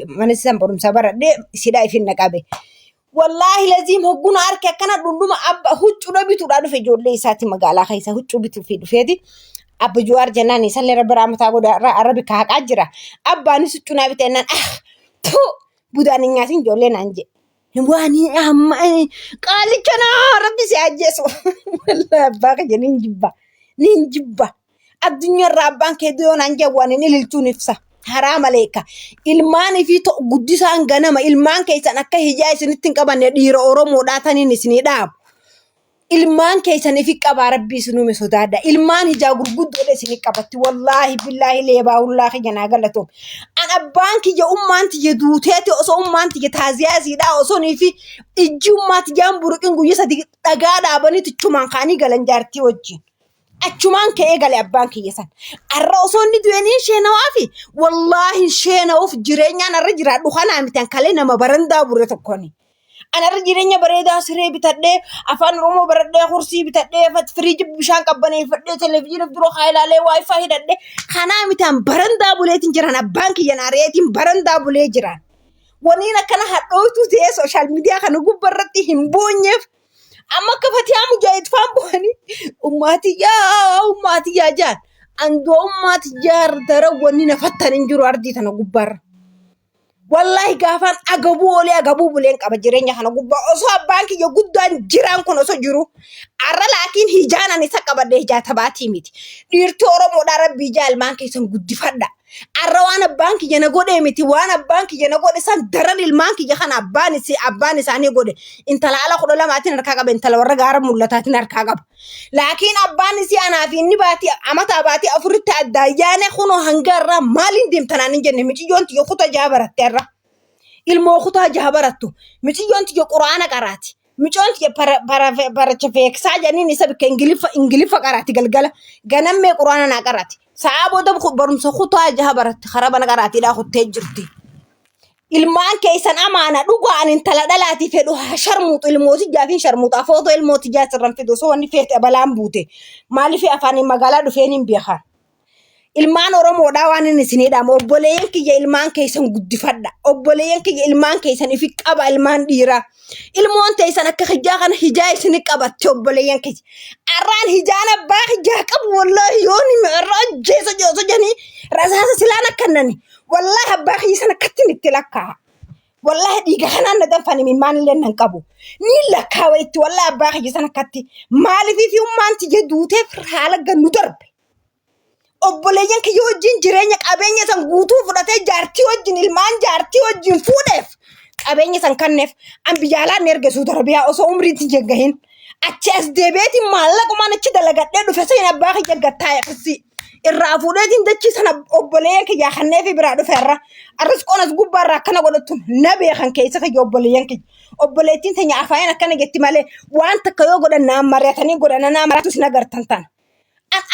من السنبرم سبرة دي سيدا في النقابة والله لازم هجون أركي كنا دلما أب هوتشو نبيتو رادو في جولي ساتي مقالة خيسا هوتشو بيتو في دفيدي أب جوار جناني سالي رب رامتا قد ربي كهك أجرا أبا نسوتشو نبيتو إنان تو بوداني ناسين جولي نانجي واني قالي كنا ربي سيأجيسو والله باقي ننجبا الدنيا رابان كدو نانجا واني نلتو نفسه حرام عليك ilmaani fi to guddisaan ganama ilmaan keeysan akka hijaa isinitti qabanne dhiira oromoo dhaatanii isinii dhaab ilmaan keeysan fi qaba rabbi isinume sodaada ilmaan hijaa gurguddoodha isinii qabatti wallahi billahi leebaa wallahi janaa galato an abbaan kiyya ummaan tiyya duuteeti osoo ummaan tiyya taaziyaasiidha osoo ni fi ijji ummaa tiyyaan buruqin guyya sadi dhagaa dhaabanii tichumaan kaanii galan jaartii wajjin achumaan ka'ee galee abbaan kiyyasan arra osoo inni du'anii sheenawaa fi wallaahi sheenawuuf jireenyaan arra jiraadhu kanaa mitan kalee nama barandaa bure tokkoni anarra jireenya bareedaa siree bitadhee afaan oromoo baradhee kursii bitadhee firiiji bishaan qabbaneeffadhee televiziyoona duroo haayilaalee waayifaa hidhadhee kanaa mitan barandaa buleetiin jiran abbaan kiyyan areetiin barandaa bulee jiran waniin akkana hadhootu ta'ee sooshaal miidiyaa kana gubbarratti hin boonyeef amma kafatiyaa mujaahid faan bu'anii ummaatiyyaa jaan andoo ummaatiyyaa dara wanni nafattan hin jiru ardii tana gubbarra wallahi gaafaan agabuu buleen qaba jireenya kana gubbaa osoo abbaan kiyya guddaan jiraan kun osoo jiru arra laakiin hijaanan isa qabadde hijaa tabaatii miti dhiirtii oromoodhaa rabbii ijaa ilmaan keessan guddifadha arra waan abbaan kiyya na godhe miti waan abbaan kiyya na godhe san daran ilmaan kiyya kana abbaan isaanii godhe intala ala 12 harkaa qaba intala warra gaara mul'ataatiin harkaa qaba laakiin abbaan isii anaa fi inni baatii amataa baatii afuritti addaayyaane kunoo hangarraa maaliin deemtanaan hin jenne miciyyoon tiyya kutaa jaha baratte arra ilmoo kutaa jaha barattu miciyyoon tiyya quraana qaraati micoon tiyya baracha feeksaa janiin isa bikka ingiliffa qaraati galgala ganammee quraana naa qaraati sa'a booda barumsa kutaa jaha baratte karabana qaraatiidhaa kuttee jirti ilmaan keessan amaana dhugaan intala dhalaati fedhu sharmuutu ilmooti jaafin sharmuutu afooto ilmooti jaasirran fedhu osoo wanni feete balaan buute maaliif afaaniin magaalaa dhufeen hin beekan ilmaan oromoodhaa waan inni isiniidhaam obboleeyyan kiyya ilmaan keessan guddifadha obboleeyyan kiyya ilmaan keessan ifi qaba ilmaan dhiiraa ilmoon teessan akka hijaa kana hijaa isini qabatte obboleeyyan kiyya arraan hijaan abbaa hijaa qabu wallahi yooni irraa jeesa jooso janii rasaasa silaan akkannani wallahi abbaa kiyya sana kattin itti lakkaa wallahi dhiiga kanaan na danfani mimaan illee nan qabu ni lakkaawa itti wallahi abbaa kiyya sana katti maaliif fi ummaan tiyya duuteef haala gannu darbe obboleeyyan kiyya wajjin jireenya qabeenya san guutuu fudhatee jaartii wajjin ilmaan jaartii wajjin fuudheef qabeenya san kanneef an biyyaalaan ergesuu darbiyaa osoo umriitti jeggahin achi as deebeetiin maallaqumaan achi dalagadhee dhufe sayin abbaa kiyya gattaa eeqsi irraa fuudheetiin dachii sana obboleeyyan kiyyaa kanneefi biraa dhufeerra arras qonas gubbaarraa akkana godhattuun na beekan keessa kiyya obboleeyyan kiyya obboleettiin teenya afaan akkana jetti malee waan takka yoo godhannaan mari'atanii godhannaa maraatu sin agartan tan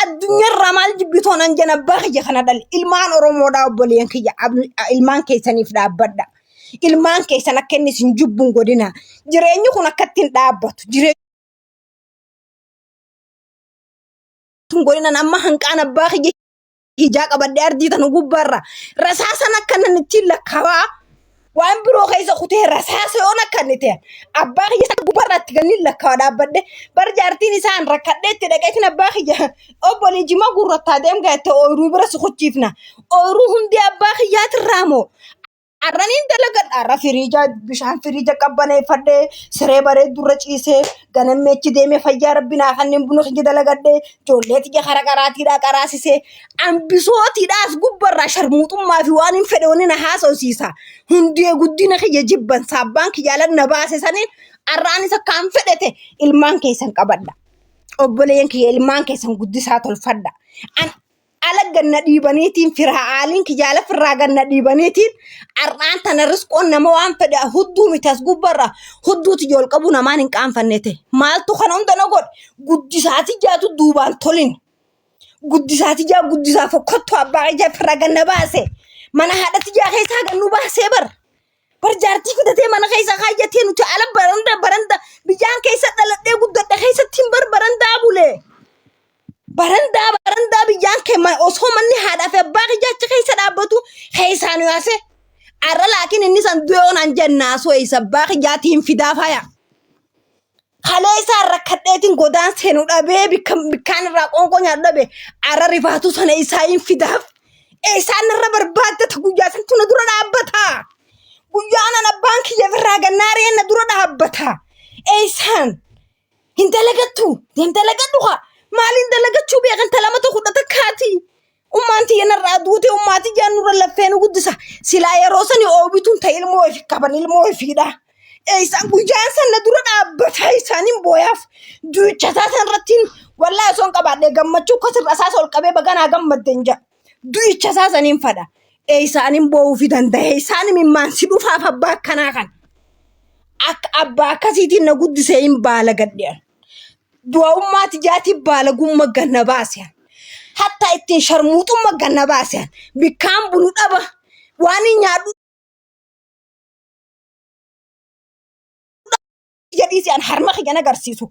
addunyaarraa maal jibbitoon an jana abbaa kiyya kana dhali ilmaan oromoodhaa obboleeyyan kiyya ilmaan keessaniif dhaabbadha ilmaan keessan akka inni sin jubbuun godina jireenyi kun akka ittiin dhaabbatu jireenyi godina amma hanqaan abbaa kiyya hijaa qabadde ardii tan gubbarra rasaasan akka nan ittiin lakkaawaa waan biroo keessa kutee rasaasa yoon akka inni ta'e abbaa kiyya gubbarratti ganni lakkaawa dhaabbadde bar jaartiin isaan rakkadheetti dhaqeetiin abbaa kiyya obbolii jima gurrattaa deemgaette ooyiruu bira sukuchiifna ooyiruu hundi abbaa kiyyaatirraa moo arraniin dalagadha arra firiija bishaan firiija qabbaneeffadhee siree bareeddurra ciisee ganammeechi deemee fayyaa rabbinaa kanneen buna kiyya dalagadhee ijoollee tiyya kara qaraatiidhaa qaraasisee ambisootiidhaas gubbarraa sharmuuxummaa fi waan hin fedhe wani na haasawsiisa hundee guddina kiyya jibban saabbaan kiyyaalan na baase saniin arraan isa kaan fedhete ilmaan keessan qabadha obboleeyyan kiyya ilmaan keessan guddisaa tolfadha ala ganna dhiibaniitiin firaa'aaliin kijaala firraa ganna dhiibaniitiin arraan tana risqoon nama waan fedhe hudduu mitas gubbarra hudduuti jool qabu namaan hin qaanfannete maaltu kana hunda na godhe guddisaati jaatu duubaan tolin guddisaati jaa guddisaa fokkottu abbaa ijaa firraa ganna baase mana haadhati jaa keessaa gannu baasee bar jaartii fidatee mana keessa kaayyatee nuti ala baranda biyyaan keessa dhaladhee guddadhe keessattiin barandaa bulee baranda biyyaan keema osoo manni haadhaa fi abbaa kiyya achi keessa dhaabbatu keessaan yaase arra san duyoon an jannaaso isa baaqi jaatiin fidaafaya Khalesa rakkadheetiin godaan seenu dhabee bikkaan irraa qoonqoo nyaadhu dhabe ara rifaatu sana isaa hin fidaaf isaan irra barbaaddata guyyaa san tuna dura dhaabbata guyyaan ana baankii yafirraa gannaaree na dura dhaabbata isaan hin dalagadhu maaliin dalagachuu beekan talamata hudhata kaati ummaanti yanarraa duute ummaati jaannurra laffeen guddisa silaa yeroo sani oobituun ta'e ilmoo ifi qaban ilmoo ifiidha isaan guyyaan san na dura dhaabbata isaanin booyaaf du'ichasaa san irrattiin wallaahi osoon qabaadhee gammachuu akkasirra isaas ol qabee baganaa gammadden jaa du'ichasaa saniin fadha isaanin boo'uufi danda'e isaanin mimmaan si dhufaaf abbaa akkanaa kan akka abbaa akkasiitiin na guddisee hin baala gadhean du'a ummaati jaati baala gumma ganna baasiyan hatta ittiin sharmuuxumma ganna baasiyan bikkaan bulu dhaba waan hin nyaadhu jedhiisiyaan harma kiyyan agarsiisu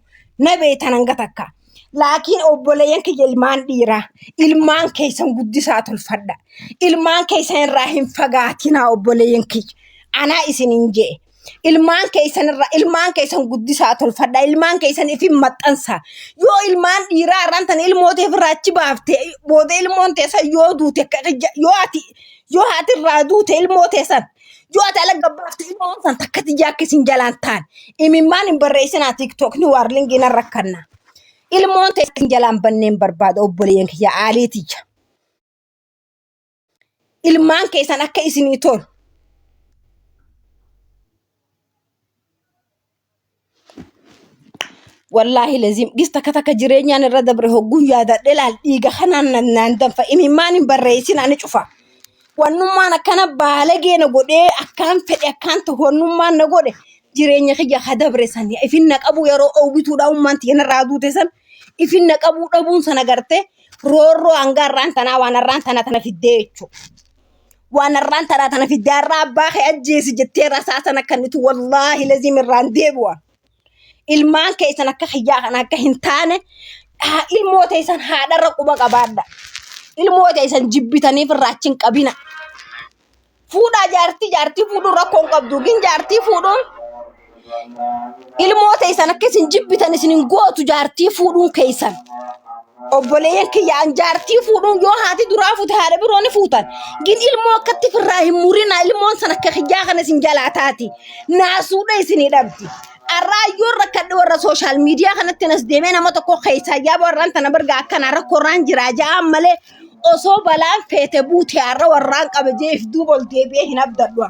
na beetan hanga takka laakiin obboleeyyan kiyya ilmaan dhiiraa ilmaan keessan guddisaa tolfadha ilmaan keessan irraa hin fagaatinaa obboleeyyan kiyya anaa isinin jee ilmaan keessan guddisaa tolfadha ilmaan keessan ifin maxxansa yoo ilmaan dhiiraa irraan tan ilmooteef irraa achi baafte booda ilmoon teessan yoo duute yoo haati irraa duute ilmoo teessan yoo ati ala gabbaafte ilmoon san takkati jaakkisin jalaan ta'an imimmaan hin barreessinaa tiktookni waarlingiin rakkanna ilmoon teessan jalaan banneen barbaada obboleeyyan kiyya aaliitiyya ilmaan keessan akka isinii tolu wallahi lazim gista kataka jireenyaan irra dabre hoggun yaadadhe laal dhiiga kanaan naan danfa imimmaan hin barreessinaa ni cufa wannummaan akkana baalageena godhee akkaan fedhe akkaan ta'u wannummaan na godhe jireenya kiyya hadabre sani ifin na qabu yeroo oobituudha ummaanti yanarraa duute san ifin na qabu dhabuun sana garte roorroo hangaarraan tanaa waan arraan tana fiddee jechuudha waan arraan tana fiddee arraa abbaa kee ajjeesi jettee rasaasan akkanitu wallaahi lazim irraan deebi'a ilmaan keessan akka xiyyaa kana akka hin taane ilmoota isan haadharra quba qabaadha ilmoota isan jibbitaniif irraachin qabina fuudhaa jaartii fuudhuun rakkoon qabdu gin jaartii fuudhuun ilmoota isan akka isin jibbitan isin hin gootu jaartii fuudhuun keessan obboleeyyan kiyyaan jaartii fuudhuun yoo haati duraa fuute haadha biroo ni fuutan gin ilmoo akkatti firraa hin murina ilmoon san akka xiyyaa kana isin jalaa taati naasuudha isinii dhabdi arraayyoon rakkadhe warra sooshaal miidiyaa kanatti nas deemee nama tokko keessaa yaaba warraan tana barga akkana rakkoorraan jiraa ja'aan malee osoo balaan feete buute har'a warraan qabajee if duuba ol deebi'ee hin abdadhu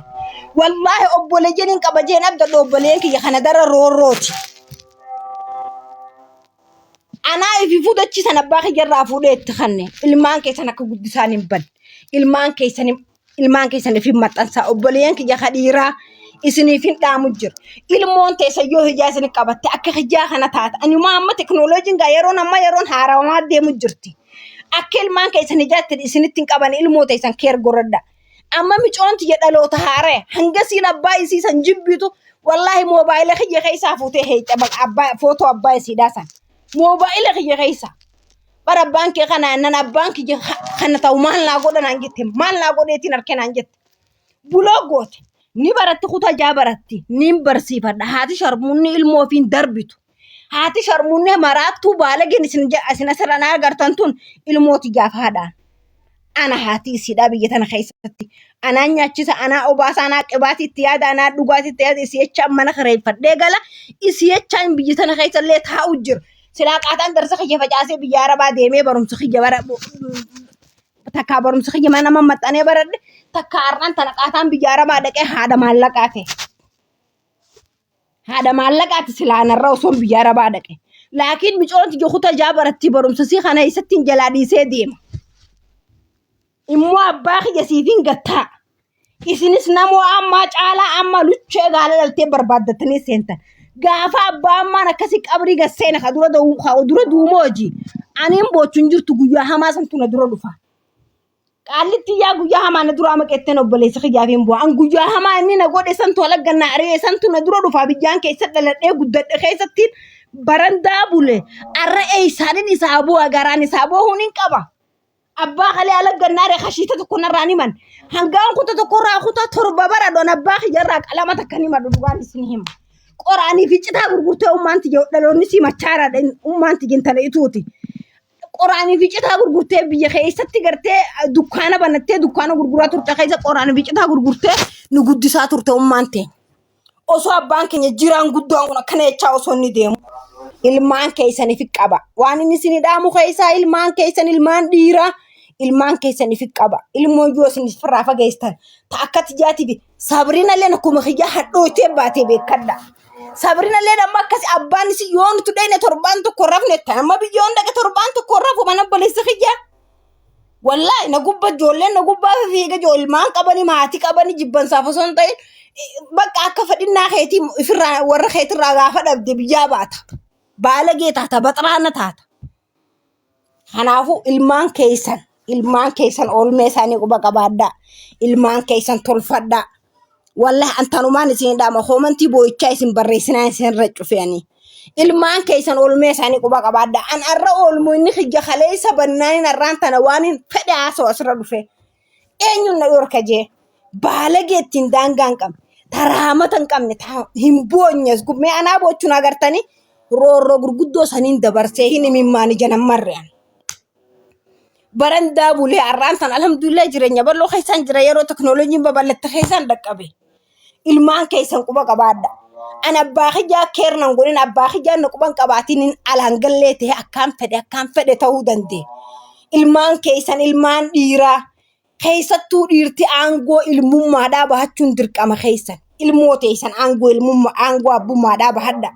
wallaahi obboleeyyan hin qabajee hin abdadhu obboleeyyan kiyya kana dara roorrooti anaa ifi fuudachiisan abbaa kiyyarraa fuudhee itti kanne ilmaan keessan akka guddisaan hin ban ilmaan keessan ifin maxxansaa obboleeyyan kiyya kadhiiraa isiniifin dhaamu jira ilmoon teessa yoo hijaa isin qabatte akka hijaa kana taata anuma amma teknooloojiin gaa yeroon haarawamaa deemu jirti akka ilmaan keessan hijaatti isinitti hin qaban ilmoo teessan keer goradda amma micoonti jedhaloota haaree hanga siin abbaa isiisan jibbitu wallaahi moobaayila kiyya keessaa fuutee heeca abbaa footoo abbaa isiidhaa san moobaayila kiyya keessaa bara abbaan kee kana annan abbaan kiyya kana ta'u maal naa godhanaan jette maal naa godheetiin harkenaan jette buloo goote ni baratti kutaa jaa baratti ni barsiifadha haati sharmuunni ilmoo ofiin darbitu haati sharmuunni maraattuu baalageen isin asirraan agartan tun ilmooti gaafaadhaan ana haati isiidhaa biyya tana keessatti anaa nyaachisa anaa obaasa anaa qibaati itti yaada anaa dhugaati itti yaada isii jechaan mana kareeffadhee gala isii jechaan biyya tana keessallee taa'u jira silaa qaataan darsa kiyya facaasee biyya arabaa deemee barumsa kiyya bara takkaa barumsa kiyya mana mammaxxanee baradhe takka arraan tana qaataan biyya arabaa dhaqee haadha maallaqaati silaa narra osoon biyya arabaa dhaqe laakiin micoonti jokuta jaa baratti barumsa sii kana isattiin jalaa dhiisee deema immoo abbaa kiyya siifin gattaa isinis namoo ammaa caalaa amma luchee gaala dhaltee barbaaddatanii seentan gaafa abbaa ammaan akkasii qabrii gasseena ka dura duumooji aniin boochuun jirtu guyyaa hamaa santu na dura dhufa qaalitti yaa guyyaa hamaa na dura maqeetten obboleessa kiyyaafin bu'a an guyyaa hamaa inni na godhe santu alaggannaa aree santu na dura dhufa biyyaan keessa dhaladhee guddadhe keessattiin barandaa bule arra eeysaanin isaa bu'a garaan isaa bu'a huniin qaba abbaa kalee alaggannaa aree kashiita tokko narraan himan hangaan kuta tokkorraa kuta torba bara doon abbaa kiyyarraa qalama takkanii maddu dhugaan isin hima. Qoraanii fi citaa gurgurtee ummaanti dhaloonni si machaaraadha ummaanti gintala ituuti. Qoraanii fi citaa gurgurtee biyya keessatti gartee dukkaana banattee dukkaana gurguraa turte keessa qoraanii fi citaa gurgurtee nu guddisaa turte ummaante. Osoo abbaan keenya jiraan guddaan kun akkana jechaa osoo inni deemu. Ilmaan keessaniif qaba. Waan inni isin dhaamu keessaa ilmaan keessan ilmaan dhiiraa. Ilmaan keessaniif qaba. Ilmoon yoo isin firraa fageessan ta'a akka tijaatiif sabrina leen akkuma xiyyaa hadhootee baatee beekadha. Sabrina leen amma akkas abbaan isi yoo nuti dhayne torbaan tokko rafne amma biyyoon dhaqe torbaan tokko rafu mana balleessa xiyyaa. Wallaahi na gubba ijoolleen na gubbaa fiiga ilmaan qabanii maatii qabanii jibbansaaf osoo hin ta'in bakka akka fedhinnaa keetii ifirraa warra keetirraa gaafa dhabde biyyaa baata. Baalagee taata baxaraana taata. Kanaafuu ilmaan keessan oolmee isaanii quba qabaadhaa. Ilmaan keessan tolfadhaa. Wallahi antanumaan isin dhaama hoomantii boo'ichaa isin barreessinaa isin irra cufeeni. Ilmaan keessan oolmee isaanii quba qabaadhaa. An arra oolmuu inni xiyya kaleessa bannaaniin arraan tana waan hin fedhe haasa'u asirra dhufe. Eenyuun na dhorka jee baalagee ittiin daangaan qabne taraamata hin qabne hin boonyes gummee anaa boochuun agartanii roorroo gurguddoo saniin dabarsee hin himimmaan ija namarrean. Barandaa bulee arraan tan alhamdulillah jireenya bal'oo keessan jira yeroo teknooloojiin babal'atte keessan dhaqqabe. Ilmaan keessan quba qabaadha. An abbaa xiyyaa keernan godhin abbaa xiyyaa na quban qabaatiin alaan gallee ta'e akkaan fedhe ta'uu danda'e. Ilmaan keessan ilmaan dhiiraa keessattuu dhiirti aangoo ilmummaadhaa bahachuun dirqama keessan. Ilmoo teessan aangoo abbummaadhaa bahadha.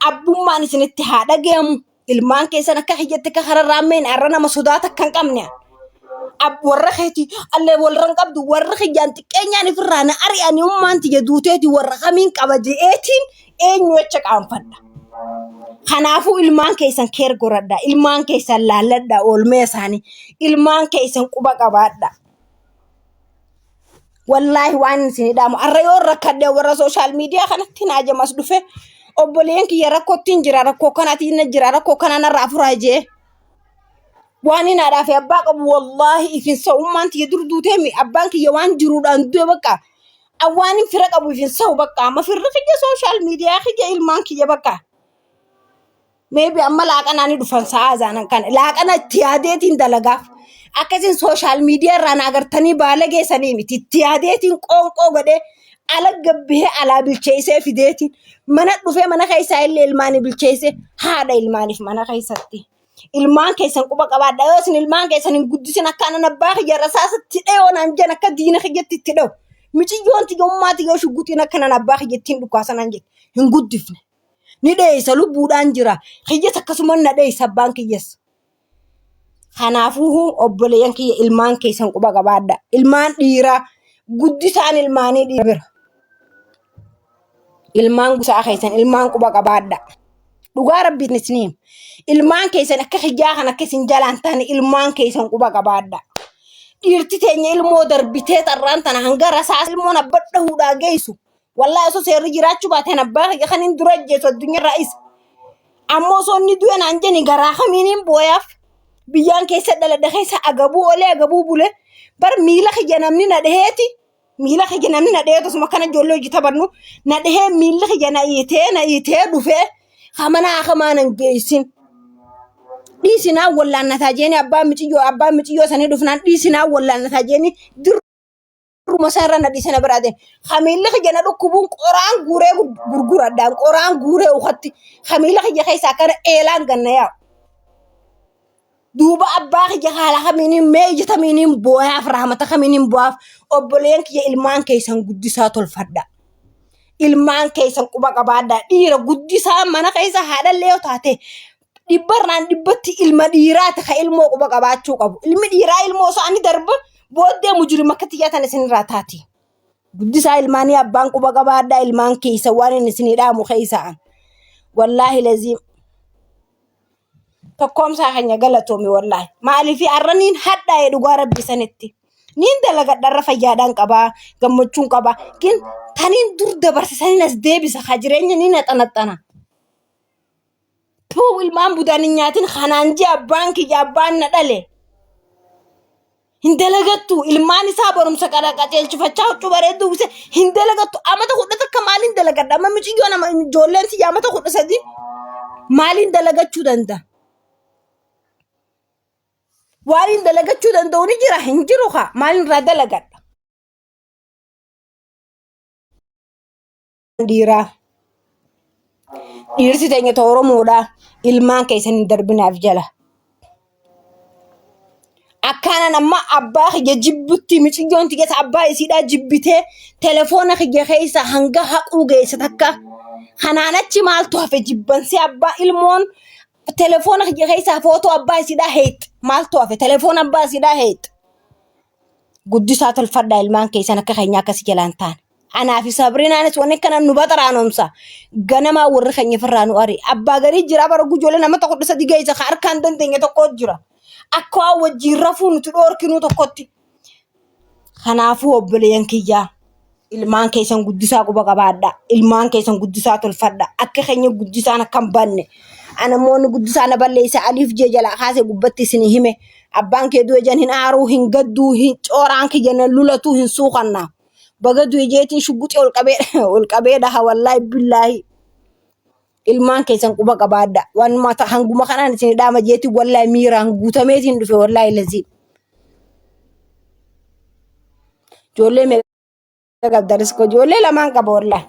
Abbummaan isinitti haa dhagayamu. Ilmaan keessan akka hiyyatti akka hararraameen arra nama sodaata kan qabne. Warra keetii allee walran qabdu warra hiyyaan xiqqeenyaan ifirraa na ari'anii ummaanti jedhuuteeti warra kamiin qaba je'eetiin eenyu jecha qaanfadha. Kanaafuu ilmaan keessan keer goradha. Ilmaan keessan laalladha oolmee isaanii. Ilmaan keessan quba qabaadha. Wallaahi waan isin dhaamu arra yoo rakkadhee warra sooshaal miidiyaa kanatti naajamas dhufe. Obboleen kiyya rakkootiin jira rakkoo kanaatiin jira rakkoo kanaan irraa furaa jee waan hin haadhaaf abbaa qabu wallaahi ifinsa ummaan tiyya durduutee abbaan kiyya waan jiruudhaan du'e bakka awwaan hin fira qabu ifinsa bakka amma firri kiyya sooshaal miidiyaa kiyya ilmaan kiyya bakka meebi amma laaqanaani dhufan sa'aa zaanan kana laaqana itti yaadeetiin dalagaaf akkasiin sooshaal miidiyaa irraan agartanii baalageessanii miti itti yaadeetiin qoonqoo godhee ala gabbee alaa bilcheessee fideetiin mana dhufee mana keessaa illee ilmaanii bilcheesse haadha ilmaaniif mana keessatti. Ilmaan keessan quba qabaadha yoo isin ilmaan keessan hin guddisin akka anan abbaa kiyya rasaasatti dhayoo naan jen akka diina kiyyatti itti dhawu. Miciyyoon tiyyummaati yoo shugguxiin akka anan abbaa kiyyattiin dhukaasanan jedhe hin guddifne. Ni dheessa lubbuudhaan jira kiyyas akkasumas na dheessa abbaan kiyyas. Kanaafuu obboleeyyan kiyya ilmaan keessan quba qabaadha. Ilmaan dhiiraa guddisaan ilmaanii dhiira bira. Ilmaan gusaa keessan ilmaan quba qabaadha. Dhugaa rabbiin isiniim. Ilmaan keessan akka hijaa kan akka isin jalaan ta'an ilmaan keessan quba qabaadha. Dhiirti teenya ilmoo darbitee tarraan tana hanga rasaas ilmoon abbadha hudhaa geessu. Wallaahi osoo seerri jiraachuu baateen abbaa kan hin dura jeesu addunyaa raa'is. Ammoo osoo inni du'e naan jeni garaa kamiiniin booyaaf biyyaan keessa dhaladha keessa agabuu olee agabuu bule bar miila kiyya namni na dhaheeti. Miila kiyya namni na dhahee tosuma kana ijoollee hojii taphannu na dhahee miila kiyya na iitee dhufee hamanaa akkamaanan geessin. Dhiisinaa wallaannataa jeeni abbaan mixiyyoo sanii dhufnaan dhiisinaa wallaannataa jeeni dirruma sana irra na dhiisana biraateen. Hamiilli kiyya na dhukkubuun qoraan guuree gurguradhaan qoraan guuree uffatti hamiila kiyya keessaa akkana eelaan ganna yaa'u. Duuba abbaa kiyya haala kamiiniin mee ija tamiiniin booyaaf rahmata kamiiniin booyaaf obboleen kiyya ilmaan keessan guddisaa tolfadha. Ilmaan keessan quba qabaadha. Dhiira guddisaa mana keessa haadhallee yoo taate dhibbarraan dhibbatti ilma dhiiraati ka ilmoo quba qabaachuu qabu. Ilmi dhiiraa ilmoo isaanii darba booddee mujurima akka xiyyatan isinirraa taati. Guddisaa ilmaanii abbaan quba qabaadha. Ilmaan keessa waan inni isinii dhaamu keessaan. Wallaahi laziim. Tokkoomsaa keenya galatoomi wallaahi. Maaliif arraniin hadhaa'ee dhugaa rabbi sanitti. Niin dalagadharra fayyaadhaan qabaa gammachuun qabaa. Kin taniin dur dabarsisaniin as deebisa haa jireenya ni naxanaxana. Tuu ilmaan budaan hin nyaatin kanaan jee abbaan kiyya abbaan na dhale. hindalagattu ilmaan isaa barumsa qajeelchifachaa huccuu bareedduu uwwise hindalagattu amata kudha takka maaliin dalagadha amma muciyyoo nama ijoolleen si amata kudha sadii maaliin dalagachuu danda'a waaliin dalagachuu danda'u ni jira hin jiru haa maaliin irraa dalagadha dhiirsi teenya ta'e Oromoodha ilmaan keessan hin darbinaaf jala akkana nama abbaa kiyya jibbutti miciyyoon tigeessa abbaa isiidhaa jibbitee telefoona kiyya keessa hanga haquu geessa takka kanaan achi maaltu hafe jibbansee abbaa ilmoon telefoona kiyya keessa footoo abbaa isiidhaa heet maaltu hafe telefoona abbaa isiidhaa heet guddisaa tolfadhaa ilmaan keessan akka keenya akkasi jalaan ta'an anaa fi Sabrinaanis wanni kana nu baxaraanomsa ganamaa warri keenya firraa nu ari abbaa garii jira bara gujoolee nama tokko dhisa digeessa ka harkaan dandeenye tokko jira akka wajjin rafuu nuti dhoorkinuu tokkotti kanaafuu obboleeyyan kiyyaa ilmaan keessan guddisaa quba qabaadha ilmaan keessan guddisaa tolfadha akka keenya guddisaan akkam banne anamoonni guddisaa na balleessa aliif jee jalaa kaasee gubbatti isin hime abbaan kee du'e jan hin aaruu hin gadduu hin cooraan kiyya na lulatuu hin suuqannaa bagadu jeetiin shugguxee ol qabee dhaha wallaahi billaahi ilmaan keessan quba qabaadha waan mata hanguma kanaan isin dhaama jeetiin wallaahi miiraan guutameetiin dhufe wallaahi lazii ijoollee meeqa qabdanis ko ijoollee lamaan qaba wallaahi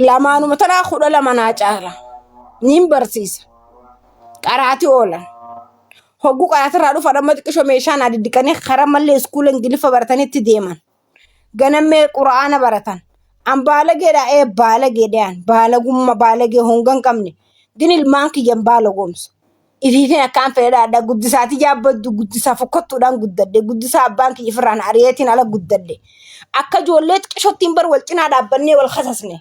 lamaanuma tanaa 12 naa caala niin barsiisa qaraati oolan hoggu qaraatirraa dhufa dhamma xiqqisho meeshaan adiddiqanii karaa mallee iskuula ingiliffa baratanitti deeman ganammee quraana baratan an baalageedha baalageedhaan baalagumma baalagee hongan qabne din ilmaan kiyyan baalagomsa ifiifin akkaan fedhaadha guddisaati yaabbaddu guddisaa fokkottuudhaan guddadde guddisaa abbaan kiyya firraan ariyeetiin ala guddadde akka ijoollee xiqqishottiin bar wal cinaa dhaabbannee wal kasasne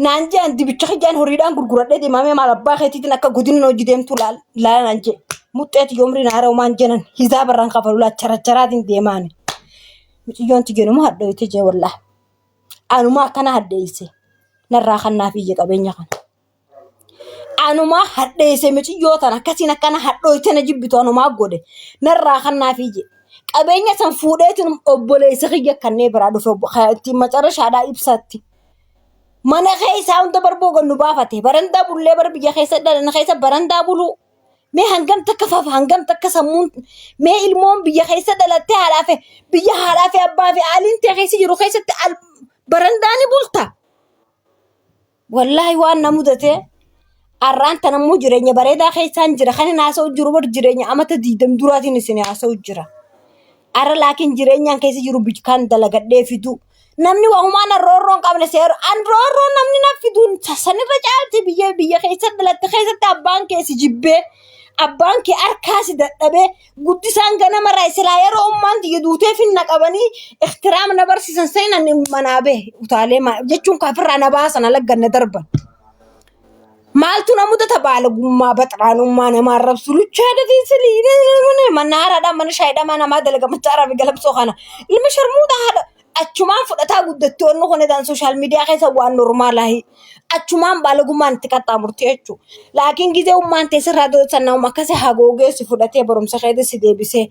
naan jeen dibicha kijaan horiidhaan gurguradhee deemamee maal abbaa keetiitiin akka godina hojii deemtu laala naan jee muxxeeti yoomriin haara umaan jenan hisaa barraan kafalulaa characharaatiin deemaani miciyyoon tigeenuma hadhooyte jee wallaa anuma akkana hadheeyse narraa kannaaf iyye qabeenya kana anuma hadheeyse miciyyootan akkasiin akkana hadhooyte na jibbitu anumaa godhe narraa kannaaf iyye qabeenya san fuudheetiin obboleessa kiyya kannee biraa dhufe ittiin macarashaadhaa ibsatti mana keessa hunda barboogan nu baafate barandaa bullee bar biyya keessa dhalana keessa barandaa buluu mee hangam takka fafa hangam takka sammuun mee ilmoon biyya keessa dhalattee haadhaafe biyya haadhaafe abbaafe aaliin ta'e keessa jiru keessatti barandaani bulta wallaahi waan na mudate arraan tanammoo jireenya bareedaa keessaan jira kan naasa'u jiru bar jireenya amata 20 duraatiin isin haasa'u jira arra laakiin jireenyaan keessa jiru kan dalagadhee fidu namni wahumaan roorroon qabne seeru an roorroon namni na fiduun sanirra caalti biyya keessa dhalatte keessatti abbaan keessi jibbee abbaan kee harkaasi dadhabee guddisaan ganamarraa isilaa yeroo ummaan tiyya duutee finna qabanii ikhtiraam na barsiisan seenan manaa bee utaalee jechuun kaafirraa na baasan alagganna darban maaltu na mudata baalagummaa baxraanummaa namaa arrabsu luchaa datiin silii mannaaraadhaan mana shaayidhamaa namaa dalaga machaarraa fi galabsoo kana ilma sharmuuta haadha achumaan fudhataa guddattoonni kun social media keessa waan normaalaahi achumaan baalagummaan itti qaxxaamurte jechuudha. Laakiin gizee ummaan teessirraa dootannaa akkasii hagoogeessi fudhatee barumsa keessa deebisee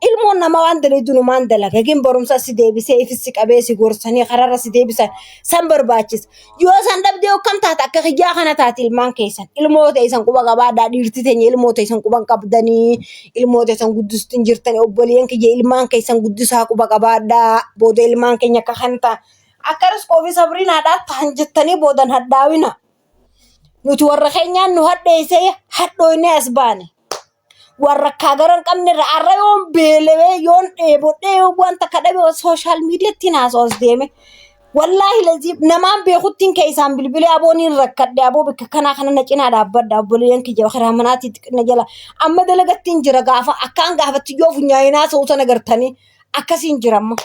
ilmoon nama waan daleedunumaan dalaga gin barumsa si deebisee ifisi qabee si gorsanii kararra si deebisan san barbaachisa. Yoo san dhabdee akkam taata akka kiyyaa kana taati ilmaan keessan ilmoota isan quba qabaadhaa dhiirti teenya ilmoota isan quban qabdanii ilmoota isan guddistiin jirtanii obboleeyyan kiyya ilmaan keessan guddisaa quba qabaadhaa booda ilmaan keenya akka kan ta'a akka riskoofi sabrinaadhaa ta'an jettanii boodan hadhaawina nuti warra keenyaan nu hadheessee hadhooyne as baane. warra kagaran qabne arra yoon beelewee yoon dheebodhee wanta kadhabe social media tiin haasawas deeme wallahi lazib namaan beekuttiin keessaan bilbilee abooniin rakkadhe aboo bakka kanaa kana na cinaa dhaabbadha obboleeyyan kiyya bakka manaatti xiqqina jala amma dalagattiin jira gaafa akkaan gaafatti yoo funyaayinaa soosana gartanii akkasiin jiramma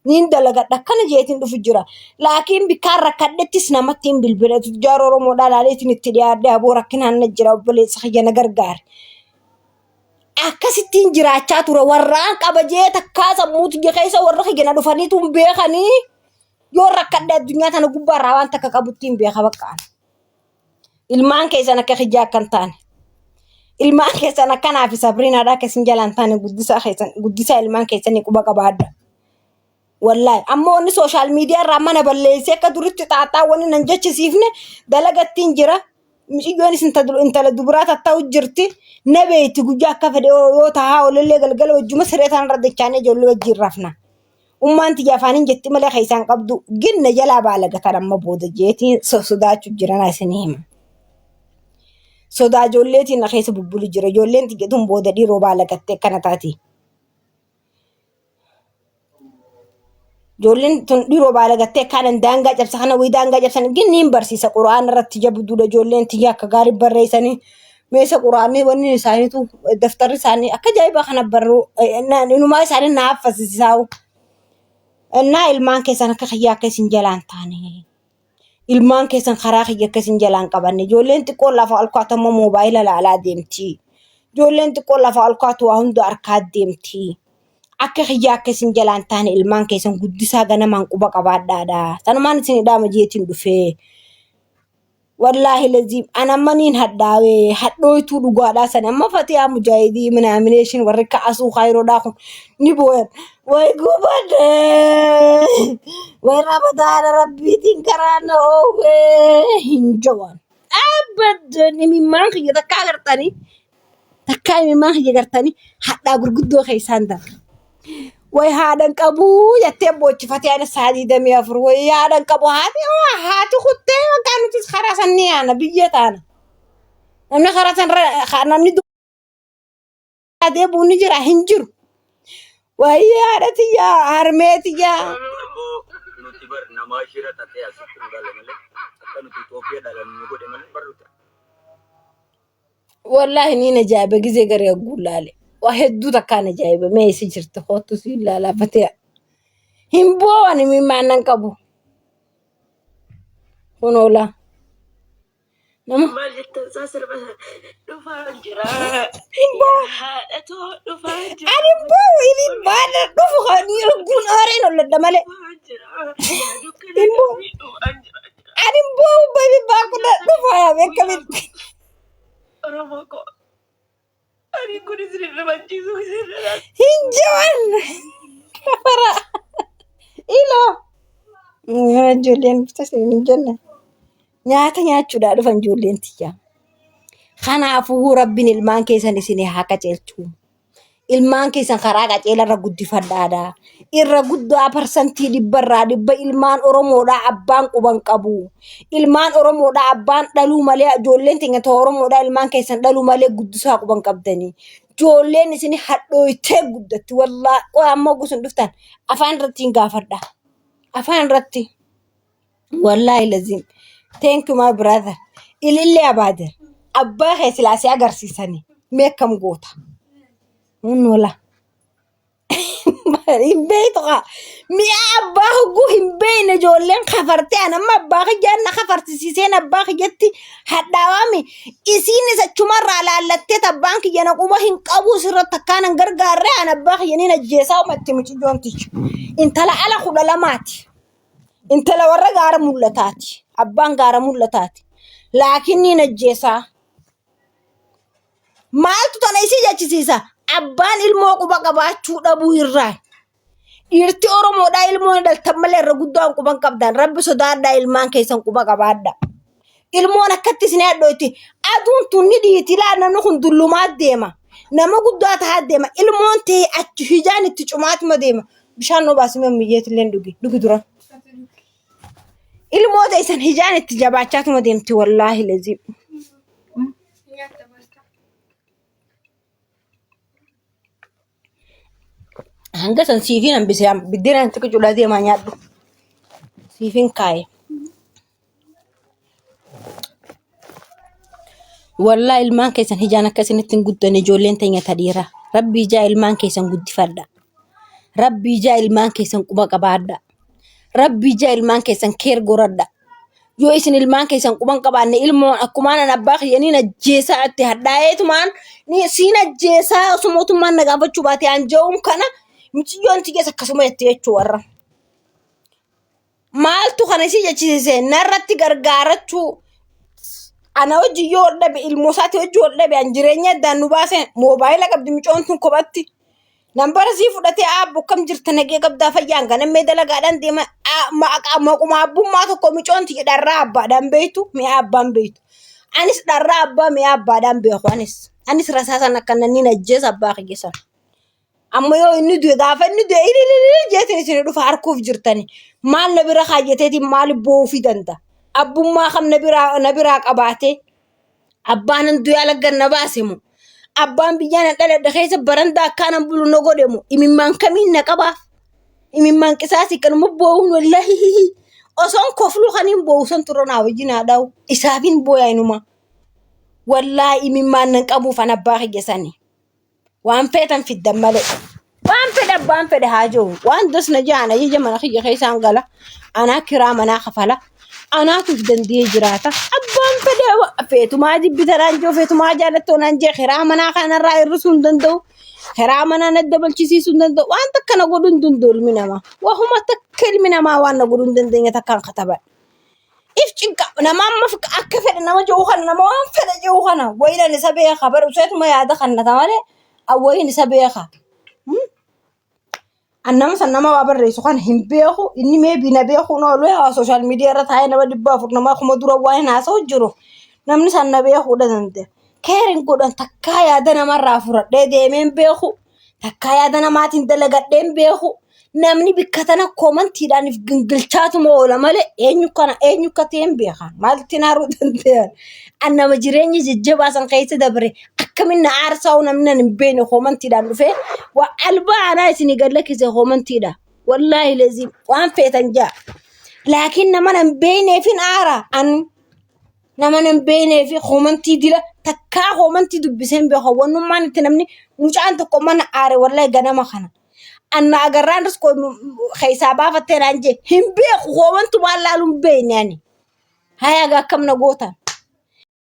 niin dalagadha akkana jeetiin dhufu jira laakiin bikkaan rakkadhettis namattiin bilbilee tujjaar Oromoo dhaalaaleetiin itti dhiyaadhe aboo rakkinaan na jira obboleessa kiyya na gargaare akkasittiin jiraachaa ture warraan qabajee takkaa sammuutu keessa warra kiyana dhufaniitu beekanii yoo rakkadhe addunyaa tana gubbaarraa waan takka qabuttiin beeka baqqaan ilmaan keessan akka kiyyaa akkan taane ilmaan keessan akkanaa fi sabriinaadhaa keessan jalaan taane guddisaa ilmaan keessanii quba qabaadha. Wallahi amma wanni social media irraa mana balleessee akka duritti xaaxaa wanni nan jechisiifne dalagattiin jira. Miciyoonis intala dubiraa tatta'u jirti. Nabeetti guyyaa akka fedhe yoo tahaa olollee galgala wajjuma siree tanarra dachaanee ijoollee wajjin rafna. Ummaan tiyya afaaniin jetti malee keessaan qabdu ginna jalaa baalagatan amma booda jeetiin sodaachuu jiran isinii hima. Sodaa ijoolleetiin na keessa bubbulu jira. Ijoolleen tiyyatuun booda dhiiroo baalagattee akkana taati. Ijoolleen tun dhiiroo baalagattee akkaanan daangaa cabsa kana wayii daangaa cabsan ginniin barsiisa quraana irratti jabduudha. Ijoolleen tiyya akka gaarii barreessanii meeshaa quraanii wanni isaaniitu daftarri isaanii akka jaa'ibaa kana barruu inumaa isaanii naaf fassisiisaa'u. Innaa ilmaan keessan akka xiyyaa akka isin jalaan taane. Ilmaan keessan karaa xiyya akka isin jalaan qabanne. Ijoolleen xiqqoo lafa alkaatu ammoo moobaayila laalaa deemti. Ijoolleen xiqqoo lafa alkaatu waa hunda harkaa deemti. Akka xiyyaa akka isin jalaan taane ilmaan keessan guddisaa ganamaan quba qabaadhaadha. Sanumaan isin dhaama jeetiin dhufee. Wallahi laziim ana maniin hadhaawee hadhooytuu dhugaadhaa sana amma fatiyaa mujaahidii minaamination warri ka'asuu khayroodhaa kun ni booyan. Way gubadee way ramadaana rabbiitiin karaana oowwee hin jawan. Abadan imimmaan kiyya takkaa agartanii takkaa imimmaan kiyya agartanii hadhaa gurguddoo keessaan dara. Way haadhan qabuu jettee boochifatee ana saadii damee afur way haadhan qabu haati kuttee maqaan nutis karaa sanni yaana biyya taana. Namni karaa san namni duudee buunni jira hin jiru. Way haadha tiyyaa harmee tiyyaa. Nuti bar namaa shira taatee asitti nu dhaale malee akka nuti Itoophiyaa dhalan nu godhe malee barruuta. Wallahi niin ajaa'iba gizee garee guulaale. Wahedduu takkaan ajaa'iba meeshaa jirti hootu si ilaalaafatee hin boo'an imimmaan qabu. Kun oola. Nama. Maal jettan saasirba dhufaa jira. Hin boo'u. Haadhatoo dhufaa jira. Ani boo'u imimmaan dhufu kan kun ooreen olladha malee. Hin boo'u. Ani boo'u babi baakuna dhufa yaa beekamitti. Oromoo koo. Ani kun isin hirmachiisuu isin Hinjawan kafara ilo ijoolleen bitaseen hin jenne nyaata nyaachuudhaa dhufan ijoolleen tiyyaa. Kanaafuu rabbiin ilmaan keessan isin haa qaceelchu. Ilmaan keessan karaa qaceelarra guddifadhaadha. Irra guddaa parsantii 100 ilmaan Oromoodhaa abbaan quban qabu. Ilmaan Oromoodhaa abbaan dhaluu malee ijoolleen teenya ta'u Oromoodhaa ilmaan keessan dhaluu malee guddisaa quban qabdanii. Ijoolleen isin hadhooytee guddatti wallaahi ammoo gusun dhuftan afaan irratti hin gaafadha. Afaan irratti wallahi laziim. Thank you my brother. Ilillee abaadir. Abbaa kee silaasee agarsiisanii meeqam goota. Unola. Himbeetoqa mi'a abbaa hoguu himbeeyne ijoolleen kafartee anamma abbaa kiyyaanna kafartisiiseen abbaa kiyyatti hadhaawame isiin isa chumarraa laallattee abbaan kiyyana quba hin qabu sirratti akkaanan gargaarree an abbaa kiyyaniin ajjeesaa umatti miciyyoontichi. Intala ala 12 intala warra gaara mul'ataati. Abbaan gaara mul'ataati. Laakiin niin ajjeesaa. Maaltu tana isii jechisiisa? Abbaan ilmoo quba qabaachuu dhabuu irraa. Dhiirti Oromoodhaa ilmoon dhaltan malee irra guddaan quban qabdan. Rabbi sodaadhaa ilmaan keessan quba qabaadha. Ilmoon akkatti isin hadhooyti. Aduun tun ni dhiiti laa namni kun dullumaa deema. Nama guddaa tahaa deema. Ilmoon ta'e achi hijaan itti cumaatuma deema. Bishaan noo baasime miyyeetillee dhugi dura. Ilmoo ta'e isan hijaan itti jabaachaatuma deemti wallaahi laziim. Hanga san siifin hambisee biddeen anti kucuudhaa deemaa nyaadhu. Siifin kaaye. Wallaahi ilmaan keessan hijaan akkasinitti hin guddanne ijoolleen teenya tadhiira. Rabbi ijaa ilmaan keessan guddifadha. Rabbi ijaa ilmaan keessan quba qabaadha. Rabbi ijaa ilmaan keessan keer goradha. Yoo isin ilmaan keessan quban qabaanne ilmoon akkumaan abbaa kiyyaniin ajjeesaa itti hadhaa'eetumaan siin ajjeesaa osoo mootummaan nagaafachuu baate anja'uun kana miciyyoon tiyyees akkasuma jettee jechuu warra. Maaltu kana isii jechisiise narratti gargaarachuu Ana hojii yoo dhabe ilmoo isaati hojii yoo dhabe an jireenya addaan nu baaseen moobaayila qabdi micoon tun kophatti. Nambara sii fudhatee abbo kam jirta nagee qabdaa fayyaan ganamee dalagaadhaan deema maquma abbummaa tokko micoon tiyya dharraa abbaadhaan beektu mi'a abbaan beektu. Anis dharraa abbaa mi'a abbaadhaan beeku anis rasaasan akka nanni najjees abbaa kiyyeessan. Amma yoo inni du'e gaafa inni du'e jeetiin isin dhufa harkuuf jirtani maal na bira kaayyateetiin maal boofii danda'a. Abbummaa kam na biraa qabaatee abbaan du'e alaggan na baasemu. Abbaan biyyaan dhaladha keessa barandaa akkaanan bulu na godhemu imimmaan kamiin na qabaaf imimmaan qisaasii kanuma boo'uun wallahi osoon kofluu kaniin boo'usan turre naa wajjin haa dhawu isaafin booyaa inuma wallahi imimmaan nan qabuuf an abbaa kiyyeessanii waan feetan fiddan malee waan fedhe abbaan fedhe haa jiru waan dasna jaana ija mana kiyya keessaan gala anaa kiraa manaa kafala anaatuuf dandiyee jiraata abbaan fedhe feetumaa jibbitaraan jiru feetumaa jaalattoonaan jee kiraa manaa kanarraa hir'isuu hin danda'u kiraa manaa na dabalchisiisuu hin danda'u waan takka na godhuu hin danda'u ilmi namaa wahuma takka ilmi namaa waan na godhuu hin dandeenye takkaan kataban if cinqa nama amma akka fedhe nama jiru kana nama waan fedhe jiru kana wayinan isa beeka baru seetuma yaada kannata malee awwayin isa beeka annama san nama waa barreessu kan hin beeku inni meebii na beeku noolu yaa social media irra taa'ee nama 400 nama kuma dura waan haasa'u jiru namni san na beeku dhandee keerin godhan takkaa yaada namarraa fudhadhee deemeen beeku takkaa yaada namaatiin dalagadheen beeku namni bikka tana komantiidhaaniif gingilchaatuma oola malee eenyu akka ta'een beekan maalti naaruu danda'an annama jireenya jajjabaasan keessa dabre akkamin na aarsaa'u namni hin beekne komantiidhaan dhufee waa albaanaa isinii gallakise komantiidha wallaahi laziim waan feetan jaa laakiin nama hin beekneefin aara an nama hin beekneefi komantii dila takkaa komantii dubbiseen beekan wannummaan itti namni mucaan tokko mana aare wallaahi ganama kana anna agarraan risko keessaa baafattee naan jee hin beeku komantu waan laaluun beekne ani hayaa gaa akkam na gootan